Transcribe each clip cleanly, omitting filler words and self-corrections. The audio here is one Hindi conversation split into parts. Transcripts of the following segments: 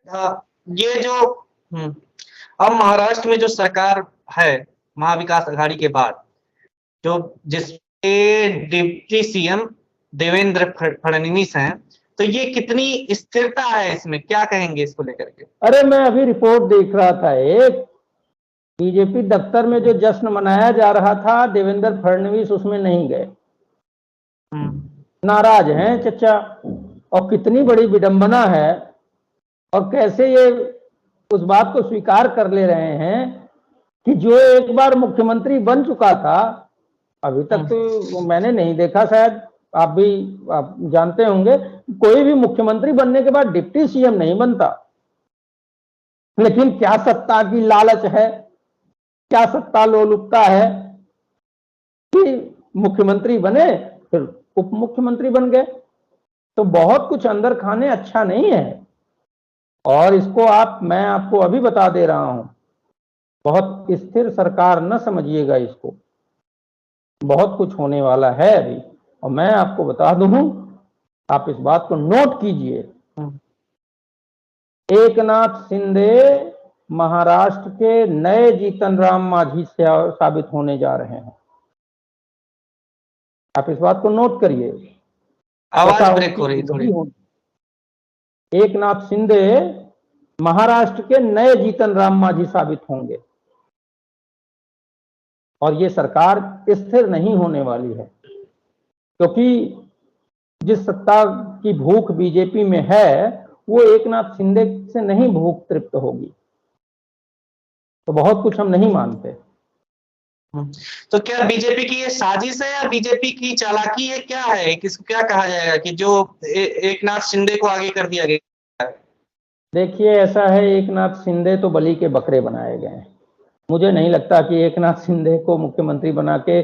ये जो अब महाराष्ट्र में जो सरकार है महाविकास आघाड़ी के बाद, जो जिसके डिप्टी सीएम देवेंद्र फडणवीस हैं, तो ये कितनी स्थिरता है इसमें, क्या कहेंगे इसको लेकर के? अरे मैं अभी रिपोर्ट देख रहा था, एक बीजेपी दफ्तर में जो जश्न मनाया जा रहा था, देवेंद्र फडणवीस उसमें नहीं गए, नाराज हैं चचा। और कितनी बड़ी विडंबना है, और कैसे ये उस बात को स्वीकार कर ले रहे हैं कि जो एक बार मुख्यमंत्री बन चुका था, अभी तक तो मैंने नहीं देखा, शायद आप जानते होंगे, कोई भी मुख्यमंत्री बनने के बाद डिप्टी सीएम नहीं बनता। लेकिन क्या सत्ता की लालच है, क्या सत्ता लोलुपता है कि मुख्यमंत्री बने फिर उप मुख्यमंत्री बन गए। तो बहुत कुछ अंदर खाने अच्छा नहीं है, और इसको मैं आपको अभी बता दे रहा हूं, बहुत स्थिर सरकार न समझिएगा इसको, बहुत कुछ होने वाला है अभी। और मैं आपको बता दूं, आप इस बात को नोट कीजिए, एकनाथ शिंदे महाराष्ट्र के नए जीतन राम मांझी से साबित होने जा रहे हैं। आप इस बात को नोट करिए। आवाज ब्रेक हो रही थोड़ी। एकनाथ शिंदे महाराष्ट्र के नए जीतन राम मांझी साबित होंगे, और ये सरकार स्थिर नहीं होने वाली है, क्योंकि जिस सत्ता की भूख बीजेपी में है, वो एकनाथ शिंदे से नहीं भूख तृप्त होगी। तो बहुत कुछ हम नहीं मानते। तो क्या बीजेपी की ये साजिश है या बीजेपी की चालाकी है, क्या है, किसको क्या कहा जाएगा कि जो एकनाथ शिंदे को आगे कर दिया गया? देखिए, ऐसा है, एकनाथ शिंदे तो बलि के बकरे बनाए गए हैं। मुझे नहीं लगता कि एकनाथ शिंदे को मुख्यमंत्री बना के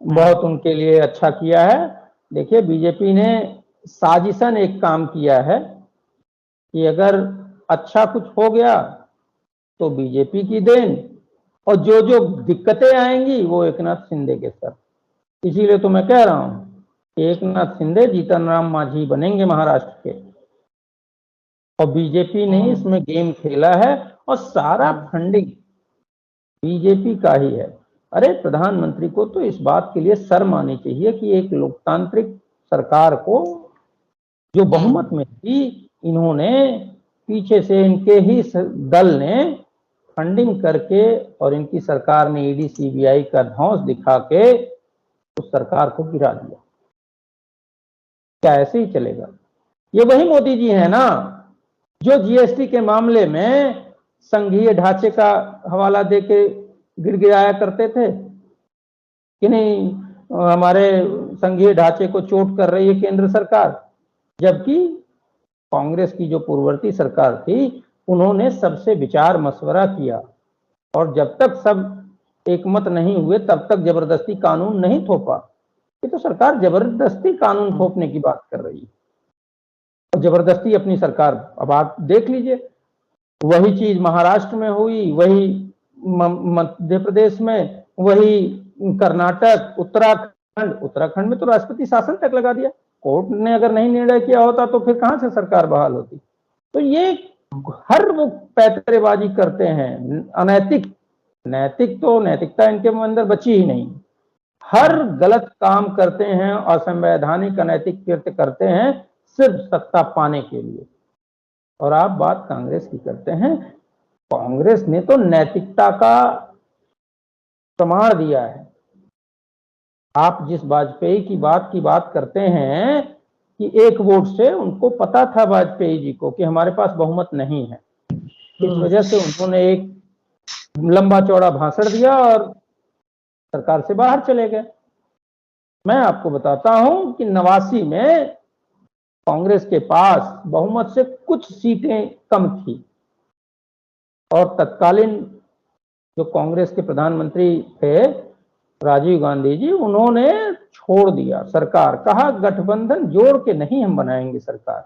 बहुत उनके लिए अच्छा किया है। देखिए, बीजेपी ने साजिशन एक काम किया है कि अगर अच्छा कुछ हो गया तो बीजेपी की देन, और जो जो दिक्कतें आएंगी वो एकनाथ शिंदे के सर। इसीलिए तो मैं कह रहा हूं कि एकनाथ शिंदे जीतन राम मांझी बनेंगे महाराष्ट्र के, और बीजेपी ने इसमें गेम खेला है, और सारा फंडिंग बीजेपी का ही है। अरे प्रधानमंत्री को तो इस बात के लिए शर्म आनी चाहिए कि एक लोकतांत्रिक सरकार को, जो बहुमत में थी, इन्होंने पीछे से इनके ही दल ने फंडिंग करके, और इनकी सरकार ने ईडी सीबीआई का धौंस दिखा के उस सरकार को गिरा दिया। क्या ऐसे ही चलेगा? ये वही मोदी जी है ना, जो जीएसटी के मामले में संघीय ढांचे का हवाला देके गिड़गिड़ाया करते थे कि नहीं, हमारे संघीय ढांचे को चोट कर रही है केंद्र सरकार। जबकि कांग्रेस की जो पूर्ववर्ती सरकार थी, उन्होंने सबसे विचार मशवरा किया, और जब तक सब एकमत नहीं हुए तब तक जबरदस्ती कानून नहीं थोपा। ये तो सरकार जबरदस्ती कानून थोपने की बात कर रही है, और जबरदस्ती अपनी सरकार, अब आप देख लीजिए, वही चीज महाराष्ट्र में हुई, वही मध्य प्रदेश में, वही कर्नाटक, उत्तराखंड में तो राष्ट्रपति शासन तक लगा दिया। कोर्ट ने अगर नहीं निर्णय किया होता तो फिर कहां से सरकार बहाल होती? तो ये हर वो पैतरेबाजी करते हैं, अनैतिक, नैतिक तो नैतिकता इनके अंदर बची ही नहीं। हर गलत काम करते हैं, असंवैधानिक अनैतिक कृत्य करते हैं, सिर्फ सत्ता पाने के लिए। और आप बात कांग्रेस की करते हैं, कांग्रेस ने तो नैतिकता का प्रमाण दिया है। आप जिस वाजपेयी की बात करते हैं कि एक वोट से, उनको पता था वाजपेयी जी को कि हमारे पास बहुमत नहीं है, इस वजह से उन्होंने एक लंबा चौड़ा भाषण दिया और सरकार से बाहर चले गए। मैं आपको बताता हूं कि 89 में कांग्रेस के पास बहुमत से कुछ सीटें कम थी, और तत्कालीन जो कांग्रेस के प्रधानमंत्री थे राजीव गांधी जी, उन्होंने छोड़ दिया सरकार, कहा गठबंधन जोड़ के नहीं हम बनाएंगे सरकार,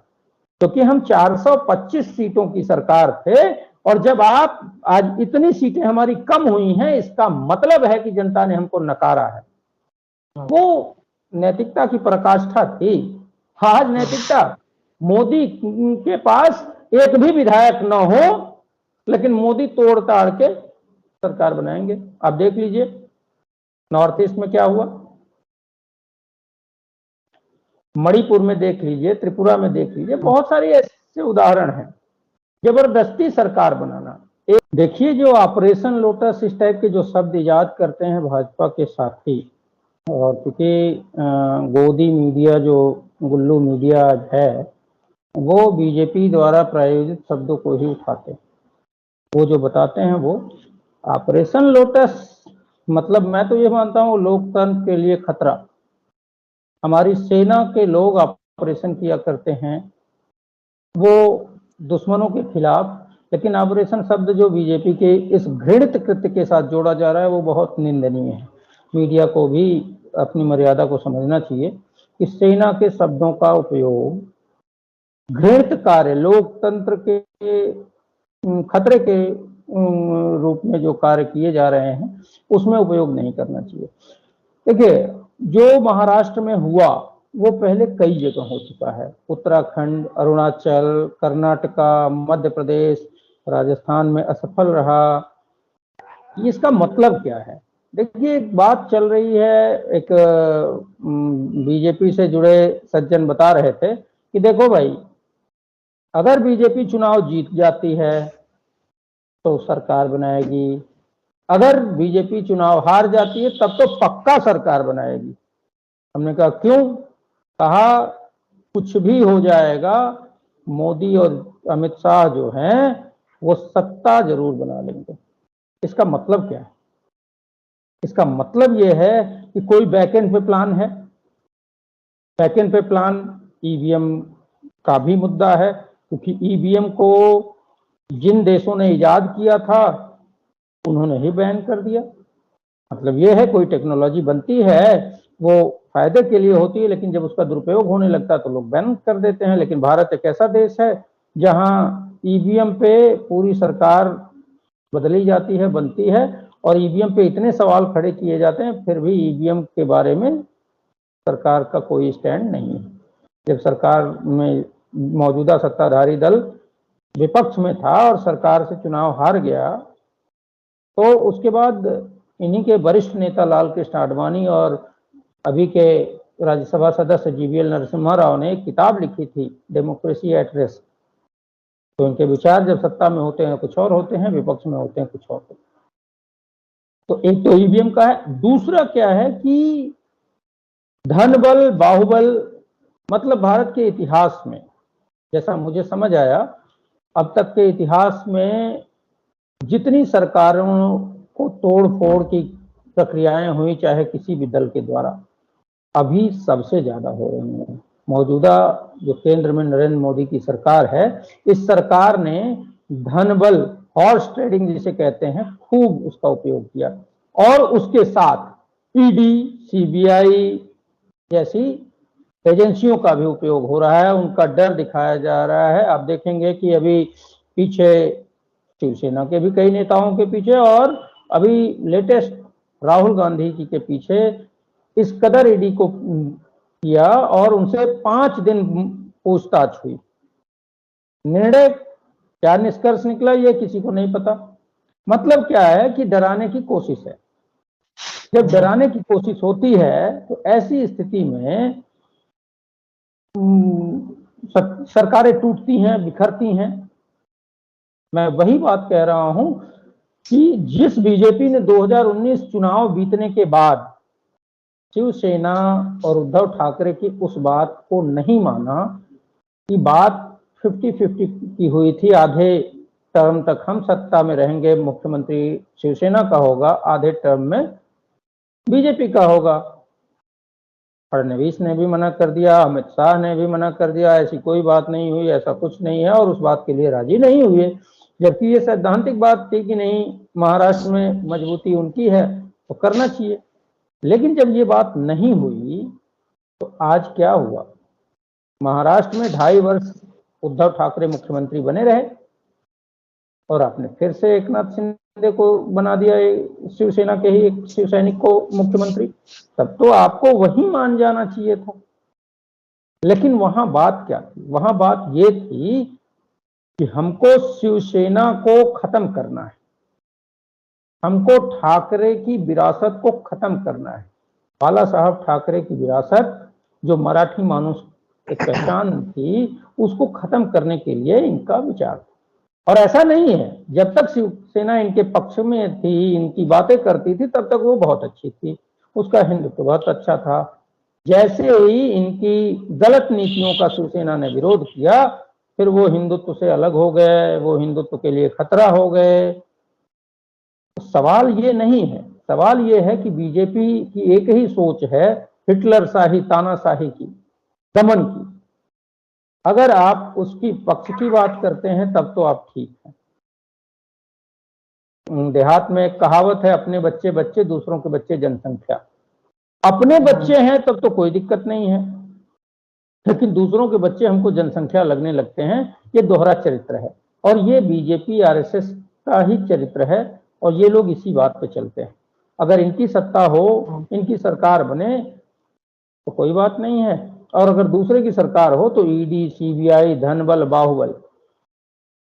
क्योंकि हम 425 सीटों की सरकार थे, और जब आप आज इतनी सीटें हमारी कम हुई हैं, इसका मतलब है कि जनता ने हमको नकारा है। वो नैतिकता की पराकाष्ठा थी। आज नैतिकता, मोदी के पास एक भी विधायक न हो, लेकिन मोदी तोड़ ताड़ के सरकार बनाएंगे। आप देख लीजिए नॉर्थ ईस्ट में क्या हुआ, मणिपुर में देख लीजिए, त्रिपुरा में देख लीजिए, बहुत सारे ऐसे उदाहरण हैं। जबरदस्ती सरकार बनाना। एक देखिए जो ऑपरेशन लोटस इस टाइप के जो शब्द इजाद करते हैं भाजपा के साथी, और क्योंकि गोदी मीडिया जो गुल्लू मीडिया है वो बीजेपी द्वारा प्रायोजित शब्दों को ही उठाते हैं। वो जो बताते हैं वो ऑपरेशन लोटस, मतलब मैं तो ये मानता हूँ लोकतंत्र के लिए खतरा। हमारी सेना के लोग ऑपरेशन किया करते हैं वो दुश्मनों के खिलाफ, लेकिन ऑपरेशन शब्द जो बीजेपी के इस घृणित कृत्य के साथ जोड़ा जा रहा है वो बहुत निंदनीय है। मीडिया को भी अपनी मर्यादा को समझना चाहिए कि सेना के शब्दों का उपयोग घृणित कार्य, लोकतंत्र के खतरे के रूप में जो कार्य किए जा रहे हैं उसमें उपयोग नहीं करना चाहिए। देखिए जो महाराष्ट्र में हुआ वो पहले कई जगह हो चुका है, उत्तराखंड, अरुणाचल, कर्नाटका, मध्य प्रदेश, राजस्थान में असफल रहा। इसका मतलब क्या है? देखिए एक बात चल रही है, एक बीजेपी से जुड़े सज्जन बता रहे थे कि देखो भाई, अगर बीजेपी चुनाव जीत जाती है तो सरकार बनाएगी, अगर बीजेपी चुनाव हार जाती है तब तो पक्का सरकार बनाएगी। हमने कहा क्यों? कहा कुछ भी हो जाएगा, मोदी और अमित शाह जो हैं वो सत्ता जरूर बना लेंगे। इसका मतलब क्या है? इसका मतलब यह है कि कोई बैकएंड पे प्लान है। बैकएंड पे प्लान ईवीएम का भी मुद्दा है, क्योंकि ईवीएम को जिन देशों ने इजाद किया था उन्होंने ही बैन कर दिया। मतलब यह है कोई टेक्नोलॉजी बनती है वो फायदे के लिए होती है, लेकिन जब उसका दुरुपयोग होने लगता है तो लोग बैन कर देते हैं। लेकिन भारत एक ऐसा देश है जहां ईवीएम पे पूरी सरकार बदली जाती है, बनती है, और ईवीएम पे इतने सवाल खड़े किए जाते हैं फिर भी ईवीएम के बारे में सरकार का कोई स्टैंड नहीं है। जब सरकार में मौजूदा सत्ताधारी दल विपक्ष में था और सरकार से चुनाव हार गया तो उसके बाद इन्हीं के वरिष्ठ नेता लाल कृष्ण आडवाणी और अभी के राज्यसभा सदस्य जीवीएल नरसिम्हा राव ने एक किताब लिखी थी, डेमोक्रेसी एट रिस्क। तो इनके विचार जब सत्ता में होते हैं कुछ और होते हैं, विपक्ष में होते हैं कुछ और होते हैं। तो एक तो ईवीएम का है। दूसरा क्या है कि धन बल, बाहुबल, मतलब भारत के इतिहास में जैसा मुझे समझ आया, अब तक के इतिहास में जितनी सरकारों को तोड़ फोड़ की प्रक्रियाएं हुई चाहे किसी भी दल के द्वारा, अभी सबसे ज्यादा हो रही हैं। मौजूदा जो केंद्र में नरेंद्र मोदी की सरकार है, इस सरकार ने धन बल, हॉर्स ट्रेडिंग जिसे कहते हैं, खूब उसका उपयोग किया। और उसके साथ ईडी, सीबीआई जैसी एजेंसियों का भी उपयोग हो रहा है, उनका डर दिखाया जा रहा है। आप देखेंगे कि अभी पीछे शिवसेना के भी कई नेताओं के पीछे और अभी लेटेस्ट राहुल गांधी जी के पीछे इस कदर ईडी को किया और उनसे 5 दिन पूछताछ हुई। निर्णय क्या निष्कर्ष निकला ये किसी को नहीं पता। मतलब क्या है कि डराने की कोशिश है। जब डराने की कोशिश होती है तो ऐसी स्थिति में सरकारें टूटती हैं, बिखरती हैं। मैं वही बात कह रहा हूं कि जिस बीजेपी ने 2019 चुनाव बीतने के बाद शिवसेना और उद्धव ठाकरे की उस बात को नहीं माना कि बात 50-50 की हुई थी, आधे टर्म तक हम सत्ता में रहेंगे, मुख्यमंत्री शिवसेना का होगा, आधे टर्म में बीजेपी का होगा। फडणवीस ने भी मना कर दिया, अमित शाह ने भी मना कर दिया, ऐसी कोई बात नहीं हुई, ऐसा कुछ नहीं है, और उस बात के लिए राजी नहीं हुए। जबकि ये सैद्धांतिक बात थी कि नहीं, महाराष्ट्र में मजबूती उनकी है तो करना चाहिए। लेकिन जब ये बात नहीं हुई तो आज क्या हुआ? महाराष्ट्र में 2.5 वर्ष उद्धव ठाकरे मुख्यमंत्री बने रहे और आपने फिर से एकनाथ शिंदे को बना दिया, शिवसेना के ही एक शिवसैनिक को मुख्यमंत्री। तब तो आपको वही मान जाना चाहिए था। लेकिन वहां बात क्या थी? वहां बात ये थी कि हमको शिवसेना को खत्म करना है, हमको ठाकरे की विरासत को खत्म करना है। बाला साहब ठाकरे की विरासत, जो मराठी मानुष एक पहचान थी, उसको खत्म करने के लिए इनका विचार। और ऐसा नहीं है, जब तक शिवसेना इनके पक्ष में थी, इनकी बातें करती थी, तब तक वो बहुत अच्छी थी, उसका हिंदुत्व बहुत अच्छा था। जैसे ही इनकी गलत नीतियों का शिवसेना ने विरोध किया, फिर वो हिंदुत्व से अलग हो गए, वो हिंदुत्व के लिए खतरा हो गए। सवाल ये नहीं है, सवाल ये है कि बीजेपी की एक ही सोच है, हिटलर शाही, तानाशाही की, दमन की। अगर आप उसकी पक्ष की बात करते हैं तब तो आप ठीक हैं। देहात में एक कहावत है, अपने बच्चे बच्चे, दूसरों के बच्चे जनसंख्या। अपने बच्चे हैं तब तो कोई दिक्कत नहीं है, लेकिन दूसरों के बच्चे हमको जनसंख्या लगने लगते हैं, ये दोहरा चरित्र है। और ये बीजेपी आरएसएस का ही चरित्र है, और ये लोग इसी बात पे चलते हैं। अगर इनकी सत्ता हो, इनकी सरकार बने तो कोई बात नहीं है, और अगर दूसरे की सरकार हो तो ईडी, सीबीआई, धनबल, बाहुबल,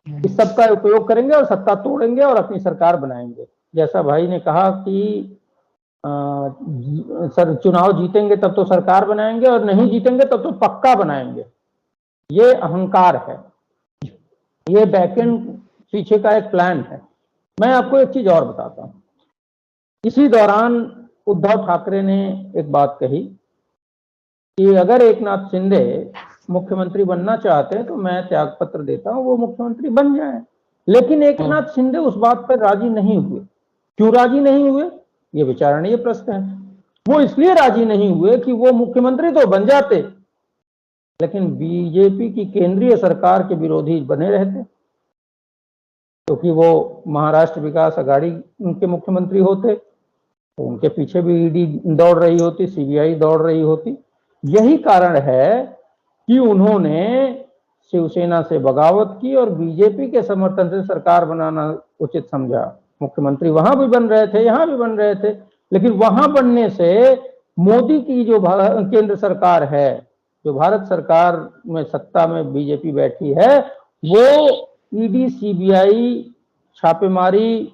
इस सब का उपयोग करेंगे और सत्ता तोड़ेंगे और अपनी सरकार बनाएंगे। जैसा भाई ने कहा कि सर चुनाव जीतेंगे तब तो सरकार बनाएंगे, और नहीं जीतेंगे तब तो पक्का बनाएंगे। ये अहंकार है, ये बैकएंड पीछे का एक प्लान है। मैं आपको एक चीज और बताता हूं। इसी दौरान उद्धव ठाकरे ने एक बात कही कि अगर एकनाथ शिंदे मुख्यमंत्री बनना चाहते हैं तो मैं त्याग पत्र देता हूं, वो मुख्यमंत्री बन जाएं। लेकिन एकनाथ शिंदे उस बात पर राजी नहीं हुए। क्यों राजी नहीं हुए, ये विचारणीय प्रश्न है। वो इसलिए राजी नहीं हुए कि वो मुख्यमंत्री तो बन जाते, लेकिन बीजेपी की केंद्रीय सरकार के विरोधी बने रहते, क्योंकि वो महाराष्ट्र विकास आघाड़ी उनके मुख्यमंत्री होते, तो उनके पीछे भी ईडी दौड़ रही होती, सीबीआई दौड़ रही होती। यही कारण है कि उन्होंने शिवसेना से बगावत की और बीजेपी के समर्थन से सरकार बनाना उचित समझा। मुख्यमंत्री वहां भी बन रहे थे, यहां भी बन रहे थे, लेकिन वहां बनने से मोदी की जो केंद्र सरकार है, जो भारत सरकार में सत्ता में बीजेपी बैठी है, वो ईडी, सीबीआई, छापेमारी,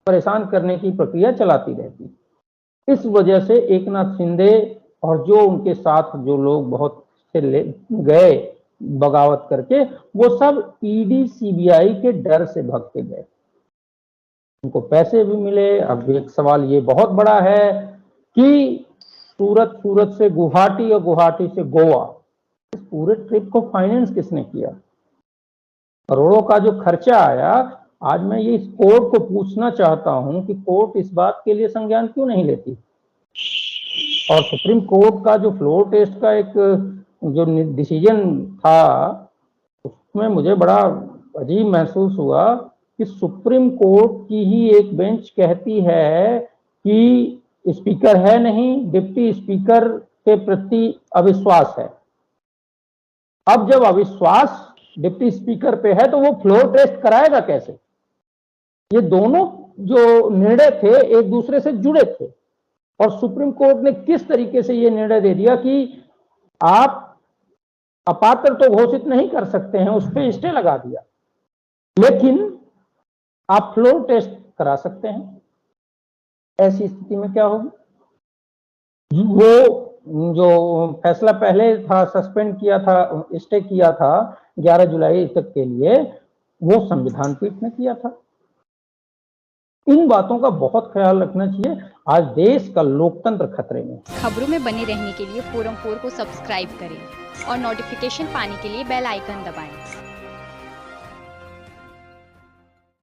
परेशान करने की प्रक्रिया चलाती रहती। इस वजह से एकनाथ शिंदे और जो उनके साथ जो लोग बहुत से गए बगावत करके, वो सब ईडी, सीबीआई के डर से भाग के गए। उनको पैसे भी मिले। अब एक सवाल ये बहुत बड़ा है कि सूरत से गुवाहाटी और गुवाहाटी से गोवा, इस पूरे ट्रिप को फाइनेंस किसने किया? करोड़ों का जो खर्चा आया। आज मैं ये इस कोर्ट को पूछना चाहता हूं कि कोर्ट इस बात के लिए संज्ञान क्यों नहीं लेती? और सुप्रीम कोर्ट का जो फ्लोर टेस्ट का एक जो डिसीजन था, उसमें मुझे बड़ा अजीब महसूस हुआ कि सुप्रीम कोर्ट की ही एक बेंच कहती है कि स्पीकर है नहीं, डिप्टी स्पीकर के प्रति अविश्वास है। अब जब अविश्वास डिप्टी स्पीकर पे है तो वो फ्लोर टेस्ट कराएगा कैसे? ये दोनों जो निर्णय थे एक दूसरे से जुड़े थे, और सुप्रीम कोर्ट ने किस तरीके से ये निर्णय दे दिया कि आप अपात्र तो घोषित नहीं कर सकते हैं, उस पर स्टे लगा दिया, लेकिन आप फ्लोर टेस्ट करा सकते हैं। ऐसी स्थिति में क्या होगी? वो जो फैसला पहले था, सस्पेंड किया था, स्टे किया था 11 जुलाई तक के लिए, वो संविधान पीठ ने किया था। इन बातों का बहुत ख्याल रखना चाहिए। आज देश का लोकतंत्र खतरे में। खबरों में बने रहने के लिए फोरम 4 को सब्सक्राइब करें और नोटिफिकेशन पाने के लिए बेल आइकन दबाएं।